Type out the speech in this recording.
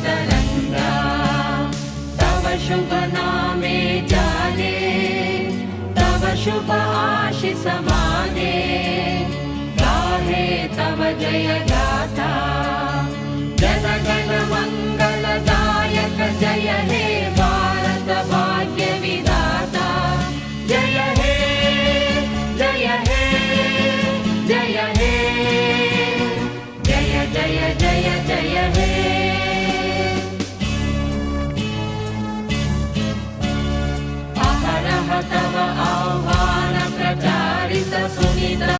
तरंगा। तव शुभ नामे जाने, तव शुभ आशीष माने, गाहे तव जय गाथा। जन गण मंगलदायक जय हे भारत भाग्य विधाता। जय हे जय हे जय हे, जय जय जय जय हे। अहरह तव आह्वान प्रचारित सुनित